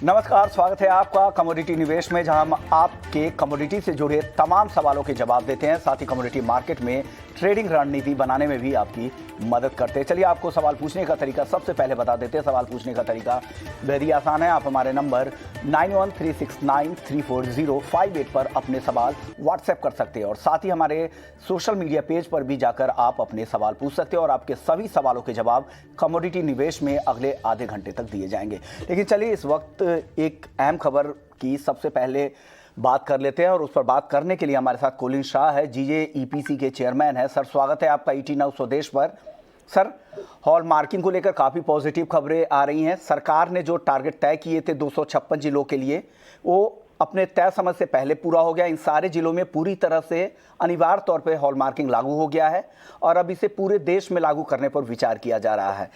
नमस्कार, स्वागत है आपका कमोडिटी निवेश में, जहां हम आपके कमोडिटी से जुड़े तमाम सवालों के जवाब देते हैं। साथ ही कमोडिटी मार्केट में ट्रेडिंग रणनीति बनाने में भी आपकी मदद करते हैं। चलिए आपको सवाल पूछने का तरीका सबसे पहले बता देते हैं। सवाल पूछने का तरीका बेहद ही आसान है। आप हमारे नंबर 9136934058 पर अपने सवाल व्हाट्सएप कर सकते हैं और साथ ही हमारे सोशल मीडिया पेज पर भी जाकर आप अपने सवाल पूछ सकते हैं और आपके सभी सवालों के जवाब कमोडिटी निवेश में अगले आधे घंटे तक दिए जाएंगे। लेकिन चलिए इस वक्त एक अहम खबर की सबसे पहले बात कर लेते हैं और उस पर बात करने के लिए हमारे साथ कुलीन शाह है, जीजेईपीसी के चेयरमैन है। सर, स्वागत है आपका ईटी नाउ स्वदेश पर। सर, हॉल मार्किंग को लेकर काफ़ी पॉजिटिव खबरें आ रही हैं। सरकार ने जो टारगेट तय किए थे 256 जिलों के लिए, वो अपने तय समय से पहले पूरा हो गया। इन सारे जिलों में पूरी तरह से अनिवार्य तौर पर हॉल मार्किंग लागू हो गया है और अब इसे पूरे देश में लागू करने पर विचार किया जा रहा है।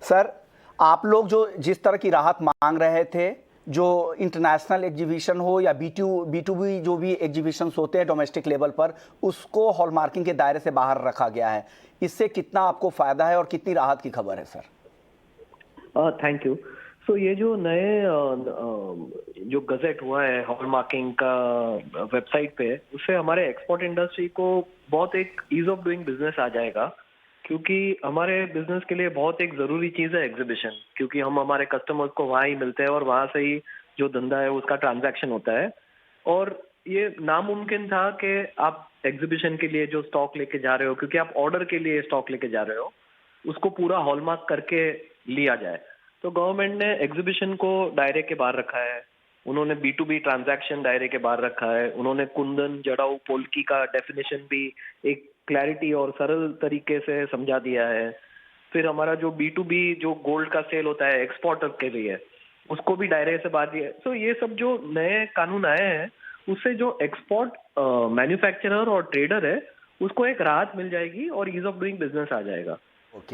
सर, आप लोग जो जिस तरह की राहत मांग रहे थे, जो इंटरनेशनल एग्जीबिशन हो या बी2बी जो भी एग्जीबिशंस होते हैं डोमेस्टिक लेवल पर, उसको हॉल मार्किंग के दायरे से बाहर रखा गया है। इससे कितना आपको फायदा है और कितनी राहत की खबर है सर? Thank you. सो ये जो नए जो गजेट हुआ है हॉल मार्किंग का वेबसाइट पे, उससे हमारे एक्सपोर्ट इंडस्ट्री को बहुत एक ईज ऑफ डूइंग बिजनेस आ जाएगा, क्योंकि हमारे बिजनेस के लिए बहुत एक जरूरी चीज है एग्जीबिशन, क्योंकि हम हमारे कस्टमर्स को वहाँ ही मिलते हैं और वहाँ से ही जो धंधा है उसका ट्रांजैक्शन होता है। और ये नामुमकिन था कि आप एग्जीबिशन के लिए जो स्टॉक लेके जा रहे हो, क्योंकि आप ऑर्डर के लिए स्टॉक लेके जा रहे हो, उसको पूरा हॉलमार्क करके लिया जाए। तो गवर्नमेंट ने एग्जीबिशन को दायरे के बाहर रखा है, उन्होंने B2B ट्रांजैक्शन दायरे के बाहर रखा है, उन्होंने कुंदन जड़ाऊ पोल्की का डेफिनेशन भी एक क्लैरिटी और सरल तरीके से समझा दिया है। फिर हमारा जो B2B जो गोल्ड का सेल होता है एक्सपोर्टर के लिए, उसको भी दायरे से बाहर दिया है। तो ये सब जो नए कानून आए हैं, उससे जो एक्सपोर्ट मैन्युफैक्चरर और ट्रेडर है उसको एक राहत मिल जाएगी और ईज ऑफ डूइंग बिजनेस आ जाएगा।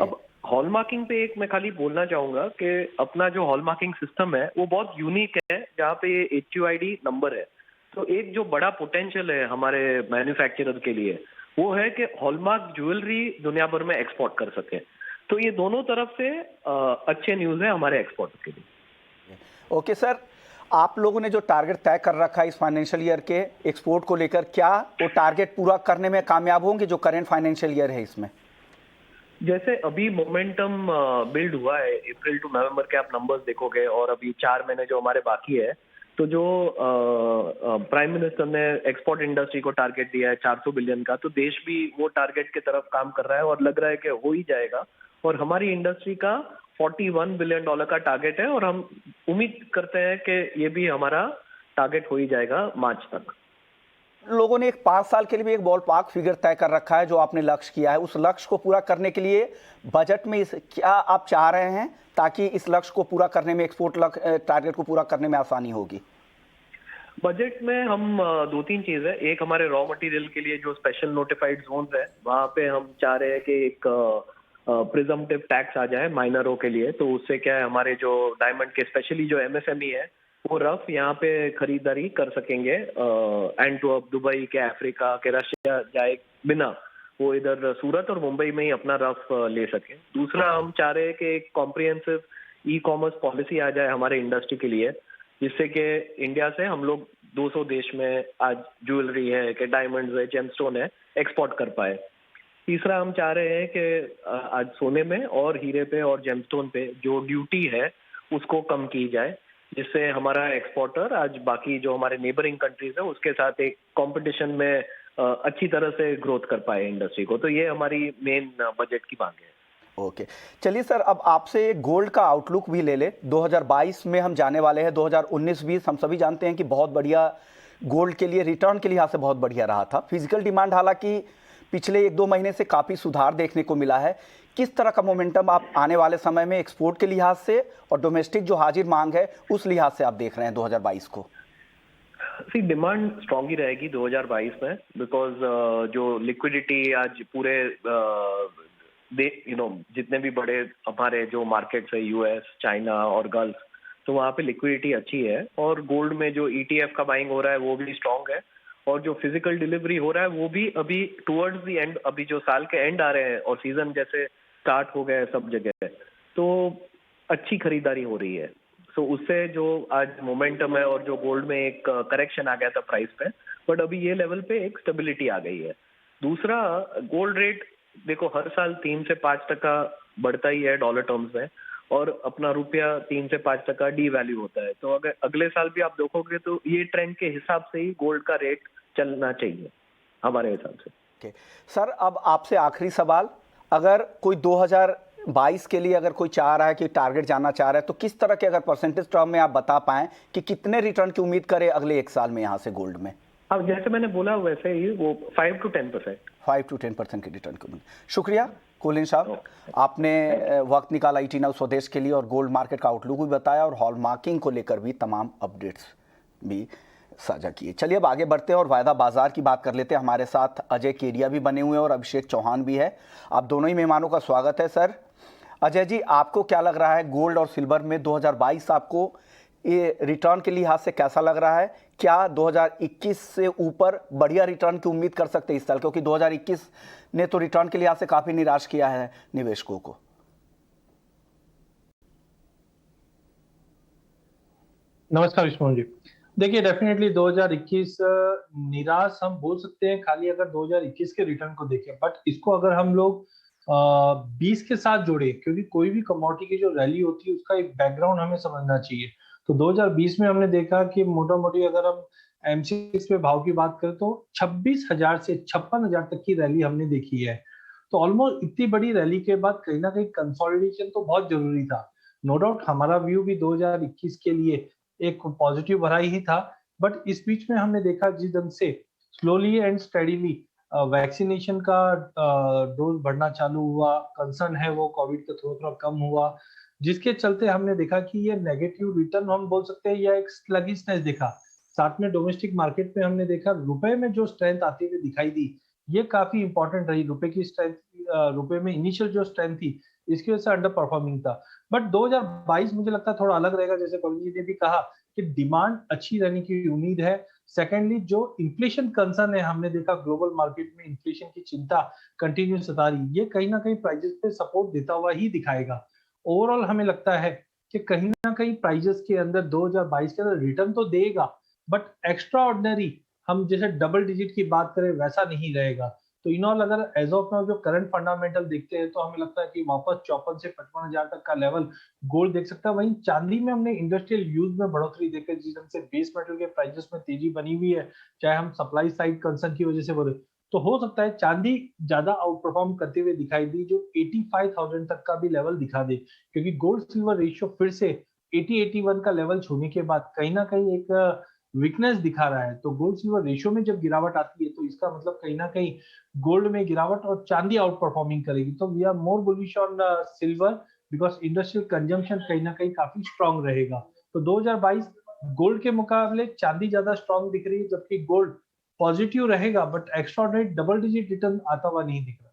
अब हॉलमार्किंग पे एक मैं खाली बोलना चाहूंगा कि अपना जो हॉलमार्किंग सिस्टम है वो बहुत यूनिक है, जहाँ पे ये HUID नंबर है। तो एक जो बड़ा पोटेंशियल है हमारे मैन्युफैक्चरर के लिए, वो है कि हॉलमार्क ज्वेलरी दुनिया भर में एक्सपोर्ट कर सके। तो ये दोनों तरफ से अच्छे न्यूज है हमारे एक्सपोर्ट के लिए। ओके सर, आप लोगों ने जो टारगेट तय कर रखा है इस फाइनेंशियल ईयर के एक्सपोर्ट को लेकर, क्या वो टारगेट पूरा करने में कामयाब होंगे जो करेंट फाइनेंशियल ईयर है इसमें? जैसे अभी मोमेंटम बिल्ड हुआ है, अप्रैल टू नवंबर के आप नंबर्स देखोगे और अभी 4 महीने जो हमारे बाकी है, तो जो प्राइम मिनिस्टर ने एक्सपोर्ट इंडस्ट्री को टारगेट दिया है 400 बिलियन का, तो देश भी वो टारगेट की तरफ काम कर रहा है और लग रहा है कि हो ही जाएगा। और हमारी इंडस्ट्री का $41 बिलियन का टारगेट है और हम उम्मीद करते हैं कि ये भी हमारा टारगेट हो ही जाएगा मार्च तक। लोगों ने एक 5 साल के लिए भी एक बॉल पार्क फिगर तय कर रखा है जो आपने लक्ष्य किया है। उस लक्ष्य को पूरा करने के लिए बजट में क्या आप चाह रहे हैं ताकि इस लक्ष्य को पूरा करने में, एक्सपोर्ट टारगेट को पूरा करने में आसानी होगी? बजट में हम 2-3 चीज है। एक, हमारे रॉ मटेरियल के लिए जो स्पेशल नोटिफाइड जोन्स है, वहां पे हम चाह रहे हैं कि एक प्रिजम्पटिव टैक्स आ जाए माइनरों के लिए। तो उससे क्या है, हमारे जो डायमंड के स्पेशली जो MSME है वो रफ यहाँ पे खरीदारी कर सकेंगे। एंटवर्प, दुबई के, अफ्रीका के, रशिया जाए बिना वो इधर सूरत और मुंबई में ही अपना रफ ले सके। दूसरा, हम चाह रहे हैं कि एक कॉम्प्रिहेंसिव ई-कॉमर्स पॉलिसी आ जाए हमारे इंडस्ट्री के लिए, जिससे कि इंडिया से हम लोग 200 देश में आज ज्वेलरी है कि डायमंड्स है, जेमस्टोन है, एक्सपोर्ट कर पाए। तीसरा, हम चाह रहे हैं कि आज सोने में और हीरे पे और जेमस्टोन पे जो ड्यूटी है उसको कम की जाए, जिससे हमारा एक्सपोर्टर आज बाकी जो हमारे नेबरिंग कंट्रीज है उसके साथ एक कंपटीशन में अच्छी तरह से ग्रोथ कर पाए इंडस्ट्री को। तो ये हमारी मेन बजट की मांग है। ओके, चलिए सर, अब आपसे गोल्ड का आउटलुक भी ले ले। 2022 में हम जाने वाले हैं। 2019-20 हम सभी जानते हैं कि बहुत बढ़िया गोल्ड के लिए रिटर्न के लिहाज से बहुत बढ़िया रहा था। फिजिकल डिमांड हालांकि पिछले 1-2 महीने से काफ़ी सुधार देखने को मिला है। किस तरह का मोमेंटम आप आने वाले समय में एक्सपोर्ट के लिहाज से और डोमेस्टिक जो हाजिर मांग है उस लिहाज से आप देख रहे हैं 2022 को? डिमांड स्ट्रांग ही रहेगी 2022 में, बिकॉज जो लिक्विडिटी आज पूरे जितने भी बड़े हमारे जो मार्केट्स है, US, चाइना और गल्फ, तो वहाँ पे लिक्विडिटी अच्छी है। और गोल्ड में जो ETF का बाइंग हो रहा है वो भी स्ट्रांग है, और जो फिजिकल डिलीवरी हो रहा है वो भी अभी टुवर्ड्स द एंड, अभी जो साल के एंड आ रहे हैं और सीजन जैसे स्टार्ट हो गए सब जगह, तो अच्छी खरीदारी हो रही है। सो उससे जो आज मोमेंटम है और जो गोल्ड में एक करेक्शन आ गया था प्राइस पे, बट अभी ये लेवल पे एक स्टेबिलिटी आ गई है। दूसरा, गोल्ड रेट देखो हर साल 3 से 5% बढ़ता ही है डॉलर टर्म्स में, और अपना रुपया 3 से 5% डी वैल्यू होता है। तो अगर अगले साल भी आप देखोगे तो ये ट्रेंड के हिसाब से ही गोल्ड का रेट चलना चाहिए हमारे हिसाब से। सर, अब आपसे आखिरी सवाल, अगर कोई 2022 के लिए अगर कोई चाह रहा है कि टारगेट जानना चाह रहा है, तो किस तरह के अगर परसेंटेज टर्म में आप बता पाएं कि कितने रिटर्न की उम्मीद करें अगले 1 साल में यहाँ से गोल्ड में? अब जैसे मैंने बोला वैसे ही वो 5 to 10%। 5 to 10% की रिटर्न की उम्मीद। शुक्रिया कुलीन साहब, आपने वक्त निकाला ईटी नाउ स्वदेश के लिए और गोल्ड मार्केट का आउटलुक भी बताया और हॉलमार्किंग को लेकर भी तमाम अपडेट्स भी साझा किए। चलिए अब आगे बढ़ते हैं और वायदा बाजार की बात कर लेते हैं। हमारे साथ अजय केडिया भी बने हुए हैं और अभिषेक चौहान भी है। आप दोनों ही मेहमानों का स्वागत है। सर अजय जी, आपको क्या लग रहा है गोल्ड और सिल्वर में 2022 आपको ये रिटर्न के लिहाज से कैसा लग रहा है? क्या 2021 से ऊपर बढ़िया रिटर्न की उम्मीद कर सकते हैं इस साल, क्योंकि 2021 ने तो रिटर्न के लिहाज से काफी निराश किया है निवेशकों को? नमस्कार विष्णु जी। देखिए, डेफिनेटली 2021 निराश हम बोल सकते हैं खाली अगर 2021 के रिटर्न को देखें, बट इसको अगर हम लोग 20 के साथ जोड़े, क्योंकि कोई भी कमोडिटी की जो रैली होती है उसका एक बैकग्राउंड हमें समझना चाहिए। तो 2020 में हमने देखा कि मोटा मोटी अगर हम M6 पे भाव की बात करें तो 26,000 से 56,000 तक की रैली हमने देखी है। तो ऑलमोस्ट इतनी बड़ी रैली के बाद कहीं ना कहीं कंसोलिडेशन तो बहुत जरूरी था। नो डाउट हमारा व्यू भी 2021 के लिए एक पॉजिटिव भरा ही था, बट इस बीच में हमने देखा जिस ढंग से स्लोली एंड स्टेडीली वैक्सीनेशन का डोज बढ़ना चालू हुआ, कंसर्न है वो कोविड का थोड़ा थोड़ा कम हुआ, जिसके चलते हमने देखा कि ये नेगेटिव रिटर्न हम बोल सकते हैं या एक स्लगिशनेस दिखा। साथ में डोमेस्टिक मार्केट में हमने देखा रुपए में जो स्ट्रेंथ आती हुई दिखाई दी, ये काफी इंपॉर्टेंट रही। रुपए की स्ट्रेंथ, रुपए में इनिशियल जो स्ट्रेंथ थी इसकी वजह से अंडर परफॉर्मिंग था। बट 2022 मुझे लगता है थोड़ा अलग रहेगा, जैसे कविन जी ने भी कहा कि डिमांड अच्छी रहने की उम्मीद है। सेकेंडली, जो इन्फ्लेशन कंसर्न है, हमने देखा ग्लोबल मार्केट में इन्फ्लेशन की चिंता कंटिन्यू सता रही, ये कहीं ना कहीं प्राइजेस पे सपोर्ट देता हुआ ही दिखाएगा। ओवरऑल हमें लगता है कि कहीं ना कहीं प्राइजेस के अंदर 2022 के अंदर रिटर्न तो देगा, बट एक्स्ट्रा ऑर्डिनरी हम जैसे डबल डिजिट की बात करें वैसा नहीं रहेगा। तो इन ऑल अगर एज ऑफ नाउ जो करंट फंडामेंटल देखते हैं तो हमें लगता है कि वापस 54 से 55,000 तक का लेवल गोल्ड देख सकता है। वहीं चांदी में हमने इंडस्ट्रियल यूज में बढ़ोतरी देखी, जिस ढंग से बेस मेटल के प्राइसेस में तेजी बनी हुई है, चाहे हम सप्लाई साइड कंसर्न की वजह से बढ़े, तो हो सकता है चांदी ज्यादा आउट परफॉर्म करते हुए दिखाई दी, जो 85,000 तक का भी लेवल दिखा दे, क्योंकि गोल्ड सिल्वर रेशियो फिर से 80-81 का लेवल छूने के बाद कहीं ना कहीं एक वीकनेस दिखा रहा है। तो गोल्ड सिल्वर रेशियो में जब गिरावट आती है तो इसका मतलब कहीं ना कहीं गोल्ड में गिरावट और चांदी आउट परफॉर्मिंग करेगी। तो we are more bullish on silver because industrial consumption कहीं ना कहीं काफी स्ट्रांग रहेगा। तो 2022 गोल्ड के मुकाबले चांदी ज्यादा स्ट्रांग दिख रही है, जबकि गोल्ड पॉजिटिव रहेगा, but extraordinary double digit return आता हुआ नहीं दिख रहा।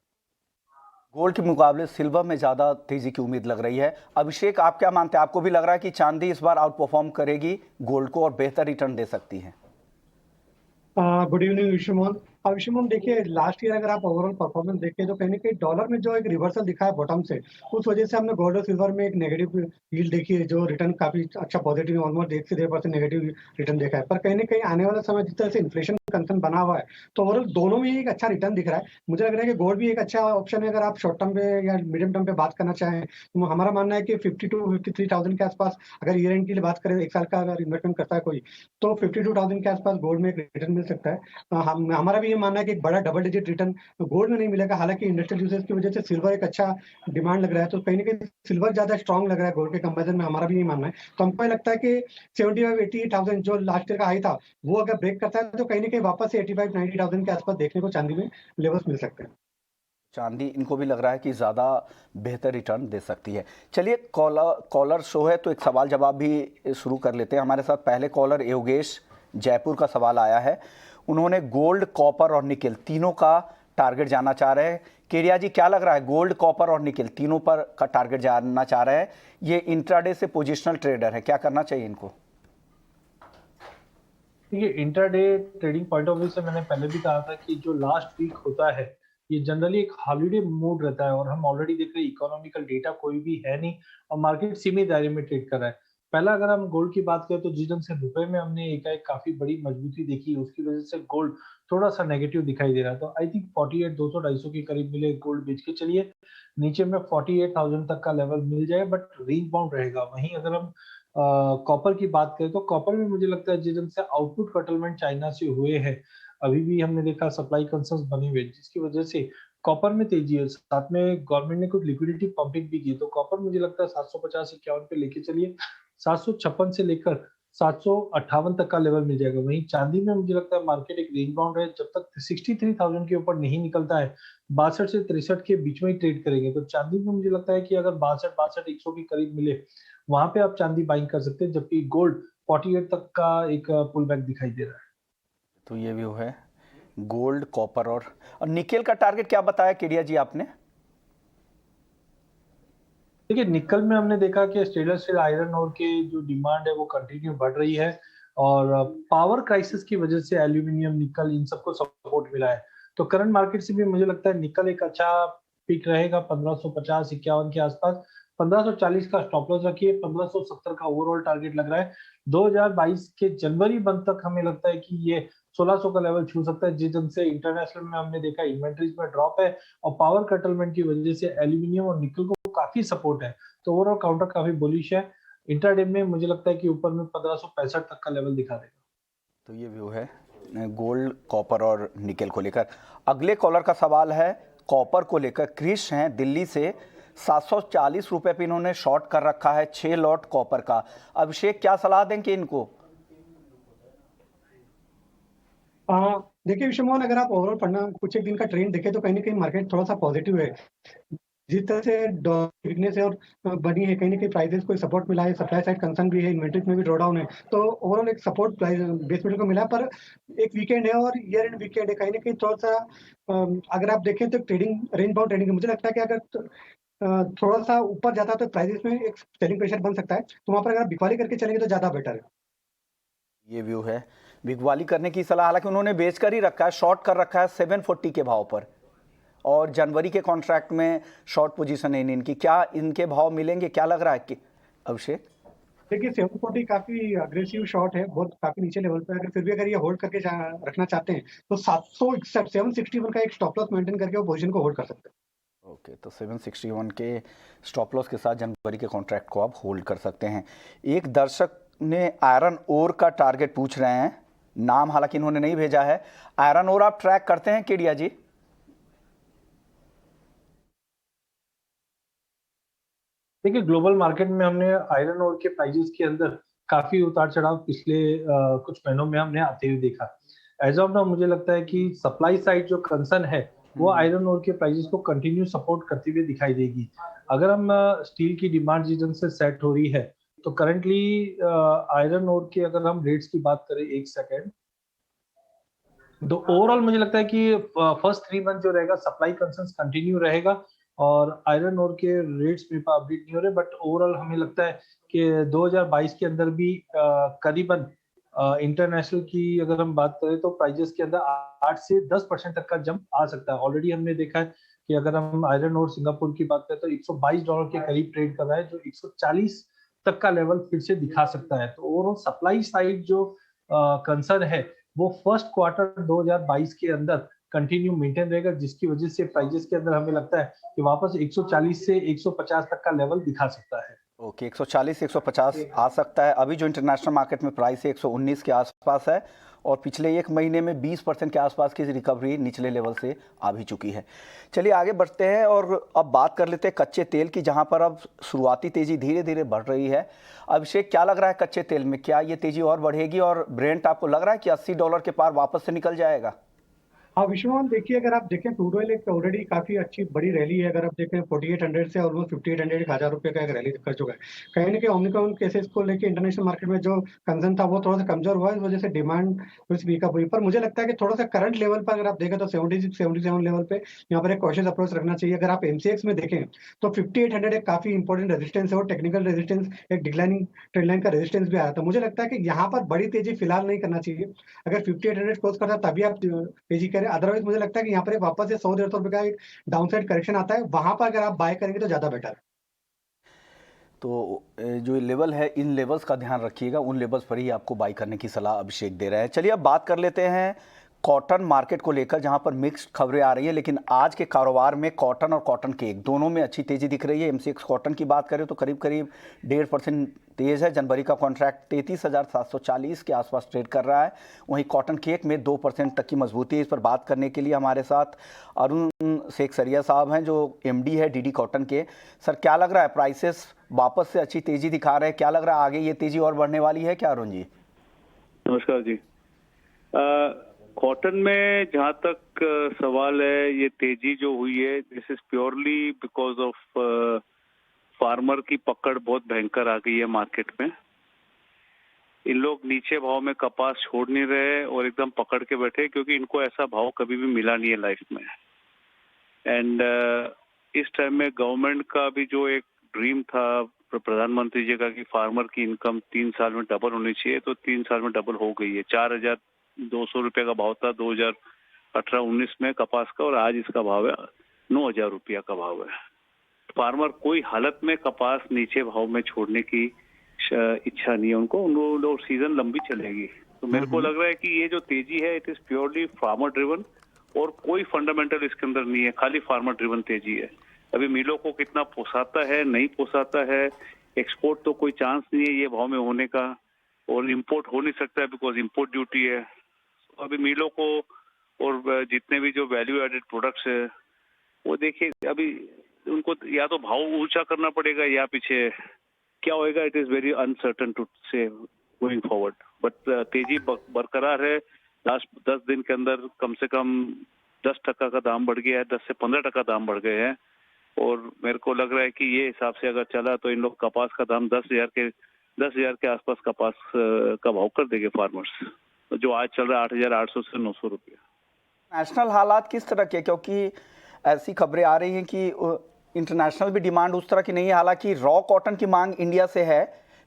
गोल्ड के मुकाबले सिल्वर में ज़्यादा तेज़ी की उम्मीद लग रही है। अभिषेक, आप क्या मानते हैं? आपको भी लग रहा है कि चांदी इस बार आउट परफॉर्म करेगी गोल्ड को और बेहतर रिटर्न दे सकती है? Good evening Vishwamohan. विश्वमोहन, देखिए लास्ट ईयर अगर आप ओवरऑल परफॉर्मेंस देखें तो कहीं ना कहीं डॉलर में जो एक रिवर्सल दिखा है बॉटम से, उस वजह से हमने गोल्ड और सिल्वर में एक नेगेटिव यील्ड देखी है, जो रिटर्न काफी अच्छा पॉजिटिव है, ऑलमोस्ट 1 से 1.5% नेगेटिव रिटर्न देखा है। पर कहीं ना कहीं आने वाला समय जिस तरह से इन्फ्लेशन कंसर्न बना हुआ है, तो ओवरऑल दोनों में एक अच्छा रिटर्न दिख रहा है। मुझे लग रहा है कि गोल्ड भी एक अच्छा ऑप्शन है अगर आप शॉर्ट टर्म पे या मीडियम टर्म पे बात करना चाहें। तो हमारा मानना है कि 50 to 53,000 के आसपास अगर ईयर एंड के लिए बात करें, एक साल का अगर इन्वेस्टमेंट करता है कोई, तो 52,000 के आसपास गोल्ड में एक रिटर्न मिल सकता है। हमारा भी ये मानना है कि एक बड़ा डबल डिजिट रिटर्न गोल्ड में नहीं मिलेगा। हालांकि इंडस्ट्रियल यूसेज की वजह से सिल्वर एक अच्छा डिमांड लग रहा है, तो कहीं ना कहीं सिल्वर ज्यादा स्ट्रांग लग रहा है गोल्ड के कंपैरिजन में, हमारा भी ये मानना है। तो हमको लगता है कि 75-88,000 जो लास्ट ईयर का हाई था वो अगर ब्रेक करता है तो कहीं ना कहीं वापस से 85-90,000 के आसपास देखने को चांदी में लेवल्स मिल सकते हैं। चांदी इनको भी लग रहा है कि ज़्यादा बेहतर रिटर्न दे सकती है। चलिए, कॉलर शो है तो एक सवाल जवाब भी शुरू कर लेते हैं। हमारे साथ पहले कॉलर योगेश जयपुर का सवाल आया है। उन्होंने गोल्ड, कॉपर और निकेल तीनों का टारगेट जानना चाह रहे हैं। केडिया जी, क्या लग रहा है? गोल्ड, कॉपर और निकेल तीनों पर का टारगेट जानना चाह रहे हैं। ये इंट्राडे से पोजिशनल ट्रेडर है, क्या करना चाहिए इनको? देखिए, intraday trading point of view से मैंने पहले भी कहा था कि जो लास्ट वीक होता है ये जनरली एक हॉलीडे मूड रहता है, और हम ऑलरेडी देख रहे हैं इकोनॉमिकल डेटा कोई भी है नहीं और मार्केट सीमित दायरे में ट्रेड कर रहा है। पहला अगर हम गोल्ड की बात करें तो जिस ढंग से रुपए में हमने एकाएक काफी बड़ी मजबूती देखी, उसकी वजह से गोल्ड थोड़ा सा नेगेटिव दिखाई दे रहा है। तो आई थिंक 48 200 250 के करीब मिले गोल्ड बेच के चलिए, नीचे में 48,000 तक का लेवल मिल जाए, बट रेंज बाउंड रहेगा। वहीं अगर हम कॉपर की बात करें तो कॉपर में मुझे लगता है जिस ढंग से आउटपुट कर्टलमेंट चाइना से हुए हैं, अभी भी हमने देखा सप्लाई कंसर्न्स बने हुए, जिसकी वजह से कॉपर में तेजी है। साथ में गवर्नमेंट ने कुछ लिक्विडिटी पंपिंग भी की, तो कॉपर मुझे लगता है 750-51 पे लेके चलिए, 756 से लेकर 758 तक का लेवल मिल जाएगा। वहीं चांदी में मुझे लगता है मार्केट एक रेंज बाउंड है, जब तक 63,000 के ऊपर नहीं निकलता है, 62 से 63 के बीच में ही ट्रेड करेंगे। तो चांदी में मुझे लगता है कि अगर 62 100 के करीब मिले, वहां पे आप चांदी बाइंग कर सकते हैं, जबकि गोल्ड 48 तक का एक पुल बैक दिखाई दे रहा है। तो ये व्यू है गोल्ड, कॉपर और निकेल का टारगेट क्या बताया केडिया जी आपने? देखिए, निकल में हमने देखा कि स्टेनलेस स्टील आयरन ओर के जो डिमांड है वो कंटिन्यू बढ़ रही है, और पावर क्राइसिस की वजह से एल्यूमिनियम, निकल इन सबको सपोर्ट मिला है। तो करंट मार्केट से भी मुझे लगता है निकल एक अच्छा पिक रहेगा 1550-51 के आसपास। 1540 का स्टॉप लॉस रखिए, 1570 का ओवरऑल टारगेट लग रहा है। 2022 के जनवरी मंथ तक हमें लगता है कि ये 1600 का लेवल छू सकता है, जिस ढंग से इंटरनेशनल में हमने देखा इन्वेंट्रीज में ड्रॉप है, और पावर कटलमेंट की वजह से एल्यूमिनियम और निकल को काफी सपोर्ट है। तो ओवरऑल काउंटर काफी बुलिश है। इंट्राडे में मुझे लगता है कि ऊपर में 1565 तक का लेवल दिखा देगा। तो ये व्यू है गोल्ड, कॉपर और निकेल को लेकर। अगले कॉलर का सवाल है कॉपर को लेकर। क्रिश हैं दिल्ली से, 740 रुपए पे इन्होंने शॉर्ट कर रखा है 6 लॉट कॉपर का। अभिषेक, क्या सलाह देंगे इनको? देखिए विश्वमोहन, अगर आप ओवरऑल पढ़ना कुछ एक दिन का ट्रेंड देखें तो कहीं ना कहीं मार्केट थोड़ा सा पॉजिटिव है। जिस तरह से वीकनेस है और बनी है, कहीं ना कहीं प्राइसेस को सपोर्ट मिला है, सप्लाई साइड कंसर्न भी है, इन्वेंट्रीज में भी ड्रॉ डाउन है, तो ओवरऑल एक सपोर्ट प्राइस बेस मेटल को मिला। पर एक वीकेंड है और ईयर एंड वीकेंड है, कहीं ना कहीं थोड़ा सा अगर आप देखें तो ट्रेडिंग रेंज बाउंड ट्रेडिंग है। मुझे लगता है कि अगर थोड़ा सा ऊपर जाता है तो प्राइसेस में एक सेलिंग प्रेशर बन सकता है, तो वहां पर अगर बिकवाली करके चलेंगे तो ज्यादा बेटर है। ये व्यू है बिकवाली करने की सलाह, हालांकि उन्होंने बेच कर ही रखा है, शॉर्ट कर रखा है 740 के भाव पर, और जनवरी के कॉन्ट्रैक्ट में शॉर्ट पोजीशन है इनकी। क्या इनके भाव मिलेंगे, क्या लग रहा है कि अभिषेक? देखिए 740 काफी अग्रेसिव शॉट है, बहुत काफी नीचे लेवल पे। अगर फिर भी अगर ये होल्ड करके रखना चाहते हैं तो 761 का एक स्टॉप लॉस मेंटेन करके वो पोजीशन को होल्ड कर सकते हैं। ओके, तो 761 के स्टॉप लॉस के साथ जनवरी के कॉन्ट्रैक्ट को आप होल्ड कर सकते हैं। एक दर्शक ने आयरन ओर का टारगेट पूछ रहे हैं, नाम हालांकि इन्होंने नहीं भेजा है। आयरन ओर आप ट्रैक करते हैं केडिया जी? देखिए, ग्लोबल मार्केट में हमने आयरन ओर के प्राइसेस के अंदर काफी उतार चढ़ाव पिछले कुछ महीनों में हमने आते हुए देखा। एज ऑफ नाउ मुझे लगता है कि सप्लाई साइड जो कंसर्न है वो आयरन ओर के प्राइसेस को कंटिन्यू सपोर्ट करती हुई दिखाई देगी। अगर हम स्टील की डिमांड जिस ढंग से सेट हो रही है, तो करंटली आयरन ओर के अगर हम रेट्स की बात करें, एक सेकेंड, तो ओवरऑल मुझे लगता है कि फर्स्ट 3 मंथ जो रहेगा सप्लाई कंसर्न्स कंटिन्यू रहेगा, और आयरन ओर के रेट्स में अपडेट नहीं हो रहे, बट ओवरऑल हमें लगता है कि 2022 के अंदर भी करीबन इंटरनेशनल की अगर हम बात करें तो प्राइजेस के अंदर 8 से 10% तक का जंप आ सकता है। ऑलरेडी हमने देखा है कि अगर हम आयरन ओर सिंगापुर की बात करें तो $122 के करीब ट्रेड कर रहा है, जो 140 तक का लेवल फिर से दिखा सकता है। तो ओवरऑल सप्लाई साइड जो कंसर्न है वो फर्स्ट क्वार्टर 2022 के अंदर कंटिन्यू मेंटेन रहेगा, जिसकी वजह से प्राइजेस के अंदर हमें लगता है कि वापस 140 से 150 तक का लेवल दिखा सकता है। ओके, 140 से 150 आ सकता है। अभी जो इंटरनेशनल मार्केट में प्राइस है 119 के आसपास है, और पिछले एक महीने में 20% के आसपास की रिकवरी निचले लेवल से आ भी चुकी है। चलिए आगे बढ़ते हैं और अब बात कर लेते हैं कच्चे तेल की, जहां पर अब शुरुआती तेजी धीरे धीरे बढ़ रही है। अभिषेक, क्या लग रहा है कच्चे तेल में, क्या ये तेजी और बढ़ेगी, और ब्रेंट आपको लग रहा है कि $80 के पार वापस से निकल जाएगा? हाँ विश्वमान, देखिए अगर आप देखें क्रूड ऑयल एक ऑलरेडी काफी अच्छी बड़ी रैली है। अगर आप देखें 4800 से ऑलमोस्ट 5800 1,000 रुपये का एक रैली कर चुका है। कहीं ना कहीं ओमिक्रॉन केसेस को लेकर इंटरनेशनल मार्केट में जो कंसर्न था वो थोड़ा सा कमजोर हुआ है, इस वजह से डिमांड थोड़ी सी पिकअप हुई। पर मुझे लगता है कि थोड़ा सा करंट लेवल पर अगर आप देखें तो 76-77 लेवल पे यहाँ पर एक कॉशियस अप्रोच रखना चाहिए। अगर आप एमसीएक्स में देखें तो 5800 एक काफी इंपॉर्टेंट रेजिस्टेंस है, और टेक्निकल रेजिस्टेंस एक डिक्लाइनिंग ट्रेंड लाइन का रेजिस्टेंस भी आया था। मुझे लगता है कि यहाँ पर बड़ी तेजी फिलहाल नहीं करना चाहिए। अगर 5800 क्रॉस करता है तभी आप तेजी करें, अदरवाइज मुझे लगता है कि यहाँ पर एक वापस से 100-150 रुपए का एक डाउनसाइड करेक्शन आता है, वहां पर अगर आप बाय करेंगे तो ज्यादा बेटर है। तो जो लेवल है, इन लेवल्स का ध्यान रखिएगा, उन लेवल्स पर ही आपको बाई करने की सलाह अभिषेक दे रहे हैं। चलिए अब बात कर लेते हैं कॉटन मार्केट को लेकर, जहां पर मिक्स्ड खबरें आ रही हैं, लेकिन आज के कारोबार में कॉटन और कॉटन केक दोनों में अच्छी तेजी दिख रही है। एमसीएक्स कॉटन की बात करें तो करीब करीब 1.5% तेज है। जनवरी का कॉन्ट्रैक्ट 33,740 के आसपास ट्रेड कर रहा है। वहीं कॉटन केक में 2% तक की मजबूती है। इस पर बात करने के लिए हमारे साथ अरुण सेखसरिया साहब हैं, जो एमडी है डीडी कॉटन के। सर, क्या लग रहा है, प्राइसेस वापस से अच्छी तेजी दिखा रहे हैं? क्या लग रहा है आगे ये तेजी और बढ़ने वाली है क्या, अरुण जी? नमस्कार जी। कॉटन में जहां तक सवाल है, ये तेजी जो हुई है, this is purely because of farmer की पकड़ बहुत भयंकर आ गई है मार्केट में। इन लोग नीचे भाव में कपास छोड़ नहीं रहे और एकदम पकड़ के बैठे, क्योंकि इनको ऐसा भाव कभी भी मिला नहीं है लाइफ में। एंड इस टाइम में गवर्नमेंट का भी जो एक ड्रीम था प्रधानमंत्री जी का कि फार्मर की इनकम 3 साल में डबल होनी चाहिए, तो 3 साल में डबल हो गई है। 4,200 रुपये का भाव था 2018-19 में कपास का, और आज इसका भाव है 9,000 रुपया का भाव है। फार्मर कोई हालत में कपास नीचे भाव में छोड़ने की इच्छा नहीं है उनको सीजन लंबी चलेगी। तो मेरे को लग रहा है कि ये जो तेजी है, it is purely farmer driven और कोई फंडामेंटल इसके अंदर नहीं है, खाली फार्मर ड्रिवन तेजी है। अभी मिलों को कितना पोसाता है, नहीं पोसाता है, एक्सपोर्ट तो कोई चांस नहीं है ये भाव में होने का, और इंपोर्ट हो नहीं सकता है बिकॉज इंपोर्ट ड्यूटी है। अभी मिलों को और जितने भी जो वैल्यू एडेड प्रोडक्ट्स है, वो देखिए अभी उनको या तो भाव ऊंचा करना पड़ेगा या पीछे क्या होएगा, it is very uncertain to say going forward. But तेजी बरकरार है। लास्ट 10 दिन के अंदर कम से कम 10% का दाम बढ़ गया है, 10 से 15% दाम बढ़ गए हैं। और मेरे को लग रहा है कि ये हिसाब से अगर चला तो इन लोग कपास का दाम 10,000 के आसपास कपास का भाव कर देंगे फार्मर्स, जो आज चल रहा है 8,800 से 900 रुपये। नेशनल हालात किस तरह के, क्योंकि ऐसी खबरें आ रही हैं कि इंटरनेशनल भी डिमांड उस तरह की नहीं है। हालांकि रॉ कॉटन की मांग इंडिया से है,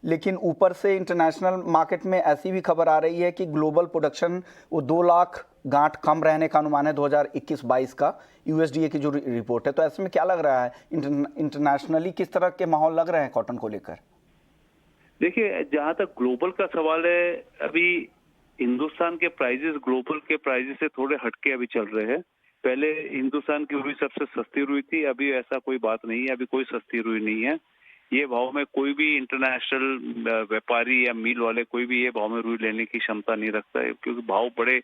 लेकिन ऊपर से इंटरनेशनल मार्केट में ऐसी भी खबर आ रही है कि ग्लोबल प्रोडक्शन वो 2 लाख गांठ कम रहने का अनुमान है 2021-22 का, यूएसडीए की जो रिपोर्ट है। तो ऐसे में क्या लग रहा है, इंटरनेशनली किस तरह के माहौल लग रहे हैं कॉटन को लेकर? देखिए, जहां तक ग्लोबल का सवाल है, अभी हिंदुस्तान के प्राइजेस ग्लोबल के प्राइजेस से थोड़े हटके अभी चल रहे हैं। पहले हिंदुस्तान की रुई सबसे सस्ती रुई थी, अभी ऐसा कोई बात नहीं है, अभी कोई सस्ती रुई नहीं है। ये भाव में कोई भी इंटरनेशनल व्यापारी या मिल वाले कोई भी ये भाव में रुई लेने की क्षमता नहीं रखता है, क्योंकि भाव बड़े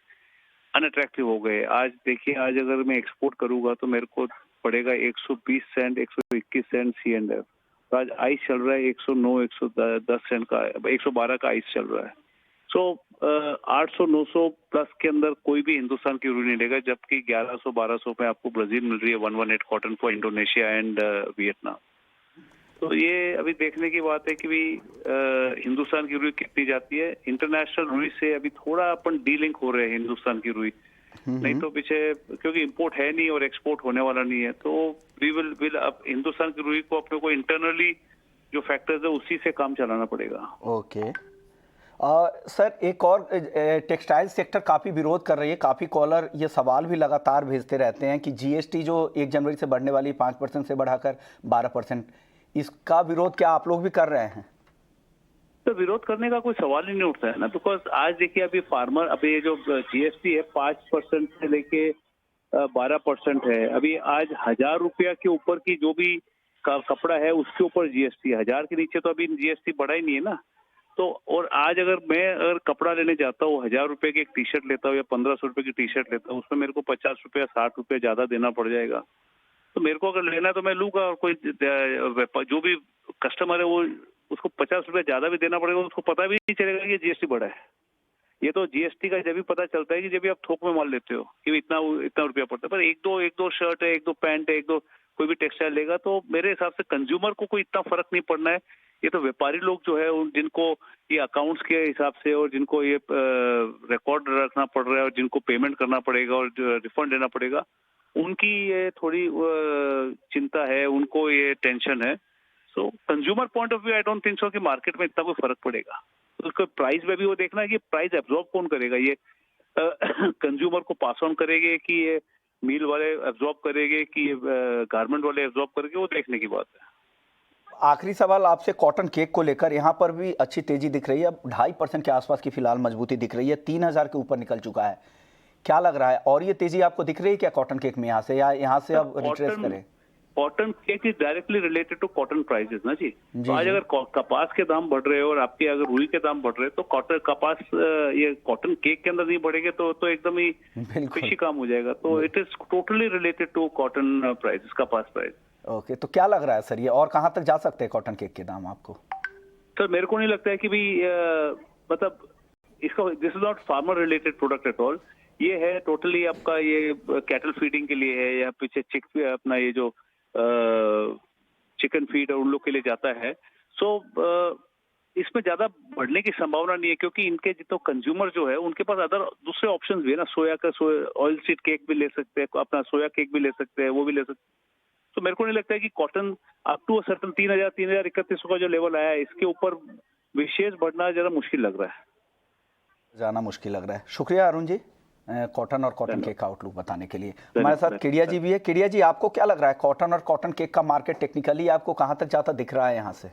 अनअट्रैक्टिव हो गए। आज देखिए, आज अगर मैं एक्सपोर्ट करूंगा तो मेरे को पड़ेगा 120 सेंट, 121 सेंट C&F। तो आज आइस चल रहा है 109, 110 सेंट का, 112 का आइस चल रहा है। सो 800-900 प्लस के अंदर कोई भी हिंदुस्तान की रुई नहीं लेगा, जबकि 1100-1200 में आपको ब्राजील मिल रही है 118 cotton for Indonesia and Vietnam. तो ये अभी देखने की बात है कि भी हिंदुस्तान की रुई कितनी जाती है। इंटरनेशनल रुई से अभी थोड़ा अपन डीलिंक हो रहे हैं हिंदुस्तान की रुई, नहीं तो पीछे क्योंकि इंपोर्ट है नहीं और एक्सपोर्ट होने वाला नहीं है, तो वी विल अब हिंदुस्तान की रुई को अपने को इंटरनली जो फैक्टर्स है उसी से काम चलाना पड़ेगा। ओके सर, एक और टेक्सटाइल सेक्टर काफ़ी विरोध कर रही है। काफ़ी कॉलर ये सवाल भी लगातार भेजते रहते हैं कि जीएसटी जो 1 जनवरी से बढ़ने वाली 5% से बढ़ाकर 12%, इसका विरोध क्या आप लोग भी कर रहे हैं? तो विरोध करने का कोई सवाल ही नहीं उठता है ना, बिकॉज आज देखिए अभी फार्मर, अभी ये जो जीएसटी है 5% से लेके 12% है। अभी आज 1,000 रुपया के ऊपर की जो भी कपड़ा है उसके ऊपर जीएसटी, 1,000 के नीचे तो अभी जीएसटी बढ़ा ही नहीं है ना। तो और आज अगर कपड़ा लेने जाता हूँ, 1,000 रुपए की एक टी शर्ट लेता हूँ या 1,500 रुपए की टी शर्ट लेता हूँ, उसमें मेरे को 50 रुपया 60 रुपये ज्यादा देना पड़ जाएगा। तो मेरे को अगर लेना है तो मैं लूंगा, और कोई जो भी कस्टमर है वो उसको 50 रुपये ज्यादा भी देना पड़ेगा, उसको पता भी नहीं चलेगा कि जीएसटी बढ़ा है। ये तो जीएसटी का जब भी पता चलता है कि जब भी आप थोक में माल लेते हो कि इतना रुपया पड़ता है। पर एक दो शर्ट है, एक दो पैंट है, एक दो कोई भी टेक्सटाइल लेगा, तो मेरे हिसाब से कंज्यूमर को कोई इतना फर्क नहीं पड़ना है। ये तो व्यापारी लोग जो है जिनको ये अकाउंट्स के हिसाब से और जिनको ये रिकॉर्ड रखना पड़ रहा है और जिनको पेमेंट करना पड़ेगा और रिफंड देना पड़ेगा, उनकी ये थोड़ी चिंता है, उनको ये टेंशन है। सो consumer point of view I don't think so कि मार्केट में इतना कोई फर्क पड़ेगा। तो उसको प्राइस में भी वो देखना है कि प्राइस एब्जॉर्ब कौन करेगा, ये कंज्यूमर को पास ऑन करेंगे कि ये मिल वाले एब्जॉर्ब करेंगे कि गारमेंट वाले एब्जॉर्ब करेंगे, वो देखने की बात है। आखिरी सवाल आपसे कॉटन केक को लेकर, यहाँ पर भी अच्छी तेजी दिख रही है, अब 2.5% के आसपास की फिलहाल मजबूती दिख रही है, 3000 के ऊपर निकल चुका है। क्या लग रहा है, और ये तेजी आपको दिख रही है क्या कॉटन केक में यहाँ से, या यहाँ से अब रिट्रेस करें? Cotton cake is directly related to cotton prices ना जी। तो आज अगर कपास के दाम बढ़ रहे हैं और आपके अगर रुई के दाम बढ़ रहे हैं तो कॉटन कपास ये कॉटन केक के अंदर नहीं बढ़ेंगे तो एकदम ही फिशी काम हो जाएगा। तो it is totally related to cotton prices, कपास प्राइस। ओके, तो क्या लग रहा है सर, ये और कहाँ तक जा सकते हैं कॉटन केक के दाम आपको? सर मेरे को नहीं लगता है कि भाई मतलब इसका this is not farmer related product at all. ये है टोटली आपका ये कैटल फीडिंग के लिए है, या पीछे अपना ये जो चिकन फीड और उन लोग के लिए जाता है। सो इसमें ज्यादा बढ़ने की संभावना नहीं है, क्योंकि इनके जितने कंज्यूमर जो है उनके पास अदर दूसरे ऑप्शंस भी है ना। सोया ऑयल सीड केक भी ले सकते हैं, अपना सोया केक भी ले सकते हैं, वो भी ले सकते हैं। तो मेरे को नहीं लगता है कि कॉटन अप टू सर्टन 3000-3100 का जो लेवल आया है इसके ऊपर विशेष बढ़ना जरा मुश्किल लग रहा है, जाना मुश्किल लग रहा है। शुक्रिया अरुण जी, कॉटन और कॉटन केक का आउटलुक बताने के लिए। हमारे साथ केडिया जी भी है। केडिया जी, आपको क्या लग रहा है, कॉटन और कॉटन केक का मार्केट टेक्निकली आपको कहां तक जाता दिख रहा है यहाँ से?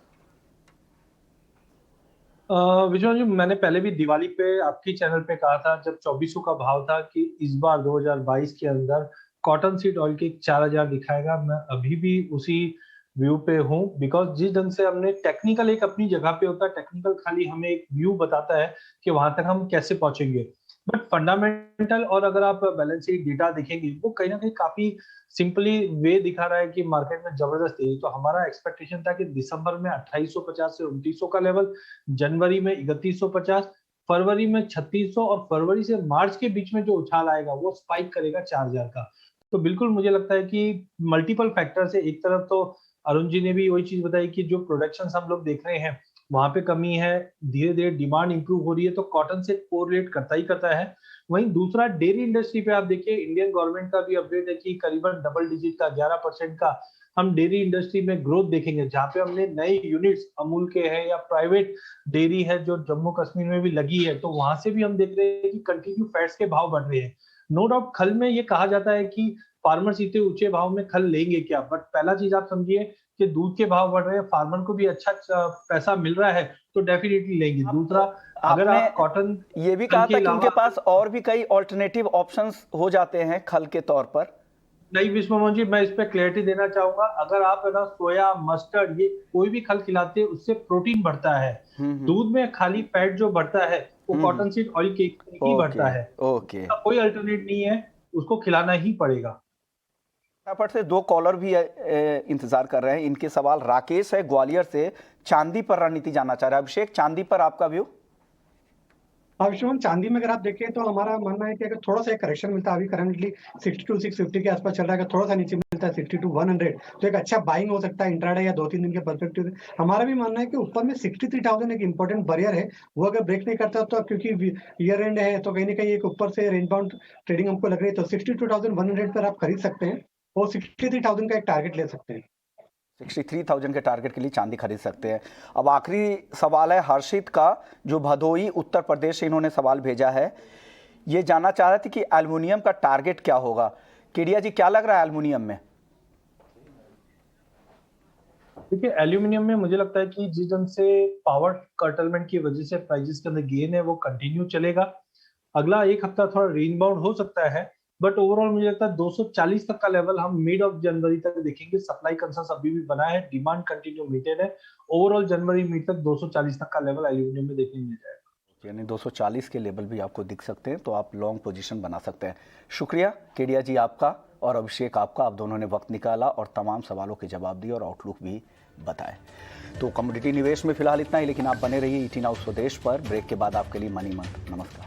विजय जी, मैंने पहले भी दिवाली पे आपकी चैनल पे कहा था, जब 2400 का भाव था, कि इस बार 2022 के अंदर कॉटन सीड ऑयल केक 4000 दिखाएगा। मैं अभी भी उसी व्यू पे हूँ, बिकॉज जिस ढंग से हमने टेक्निकल एक अपनी जगह पे होता है, टेक्निकल खाली हमें एक व्यू बताता है कि वहां तक हम कैसे पहुंचेंगे, बट फंडामेंटल और अगर आप बैलेंस शीट डेटा देखेंगे वो कहीं ना कहीं काफी सिंपली वे दिखा रहा है कि मार्केट में जबरदस्त तेजी। तो हमारा एक्सपेक्टेशन था कि दिसंबर में 2850 से 2900 का लेवल, जनवरी में 3150, फरवरी में 3600 और फरवरी से मार्च के बीच में जो उछाल आएगा वो स्पाइक करेगा 4000 का। तो बिल्कुल मुझे लगता है कि मल्टीपल फैक्टर से, एक तरफ तो अरुण जी ने भी वही चीज बताई कि जो प्रोडक्शन हम लोग देख रहे हैं वहां पे कमी है, धीरे धीरे डिमांड इंप्रूव हो रही है, तो कॉटन से कोरिलेट करता ही करता है। वहीं दूसरा डेयरी इंडस्ट्री पे आप देखिए, इंडियन गवर्नमेंट का भी अपडेट है कि करीबन डबल डिजिट का 11% का हम डेयरी इंडस्ट्री में ग्रोथ देखेंगे, जहां पे हमने नए यूनिट्स अमूल के हैं या प्राइवेट डेयरी है जो जम्मू कश्मीर में भी लगी है, तो वहां से भी हम देख रहे हैं कि कंटिन्यू फैट्स के भाव बढ़ रहे हैं। नो डाउट खल में ये कहा जाता है कि फार्मर्स इतने ऊंचे भाव में खल लेंगे क्या, बट पहला चीज आप समझिए कि दूध के भाव बढ़ रहे हैं, फार्मर को भी अच्छा पैसा मिल रहा है तो डेफिनेटली लेंगे। दूसरा, अगर आप कॉटन, ये भी कहा था कि उनके पास और भी कई ऑल्टरनेटिव ऑप्शंस हो जाते हैं खल के तौर पर। नहीं विश्वमोहन जी, मैं इस पे क्लैरिटी देना चाहूंगा। अगर आप सोया, मस्टर्ड, ये कोई भी खल खिलाते हैं उससे प्रोटीन बढ़ता है। दूध में खाली फैट जो बढ़ता है वो कॉटन सीड ऑयल केक ही बढ़ता है। कोई अल्टरनेट नहीं है, उसको खिलाना ही पड़ेगा। फटाफट से दो कॉलर भी इंतजार कर रहे हैं, इनके सवाल। राकेश है ग्वालियर से, चांदी पर रणनीति जानना चाह रहा है। अभिषेक, चांदी पर आपका व्यू? अभिषेक, चांदी में अगर आप देखें तो हमारा मानना है कि अगर थोड़ा सा एक करेक्शन मिलता है, अभी करंटली 62-650 के आसपास चल रहा है, अगर थोड़ा सा नीचे मिलता है 62-100 तो एक अच्छा बाइंग हो सकता है इंट्राडे या 2-3 दिन के परस्पेक्टिव से। हमारा भी मानना है कि ऊपर में 63,000 एक इंपॉर्टेंट बैरियर है, वो अगर ब्रेक नहीं करता तो, क्योंकि ईयर एंड है तो कहीं ना कहीं एक ऊपर से रेंज बाउंड ट्रेडिंग हमको लग रही है, तो 62,100 पर आप खरीद सकते हैं और 63,000 का एक टारगेट ले सकते हैं। 63,000 के टारगेट के लिए चांदी खरीद सकते हैं। अब आखिरी सवाल है हर्षित का, जो भदोई उत्तर प्रदेश से इन्होंने सवाल भेजा है। ये जानना चाह रहे थे कि एल्युमिनियम का टारगेट क्या होगा। केडिया जी, क्या लग रहा है एल्युमिनियम में? देखिए, एल्यूमिनियम में मुझे लगता है कि जिस ढंग से पावर कर्टलमेंट की वजह से प्राइसेस के अंदर गेन है वो कंटिन्यू चलेगा। अगला एक हफ्ता थोड़ा रेंज बाउंड हो सकता है, बट ओवरऑल मुझे लगता है 240 तक का लेवल हम मिड ऑफ जनवरी तक देखेंगे। सप्लाई कंसर्न अभी भी बना है, डिमांड कंटिन्यू मेंटेन है। ओवरऑल जनवरी मिड तक 240 तक का लेवल एल्यूमिनियम में देखने मिल जाएगा। यानी 240 के लेवल भी आपको दिख सकते हैं, तो आप लॉन्ग पोजीशन बना सकते हैं। शुक्रिया केडिया जी आपका और अभिषेक आपका, आप दोनों ने वक्त निकाला और तमाम सवालों के जवाब दिए और आउटलुक भी बताए। तो कमोडिटी निवेश में फिलहाल इतना ही, लेकिन आप बने रहिए 18 हाउस स्वदेश पर। ब्रेक के बाद आपके लिए मनी मंत्र। नमस्कार।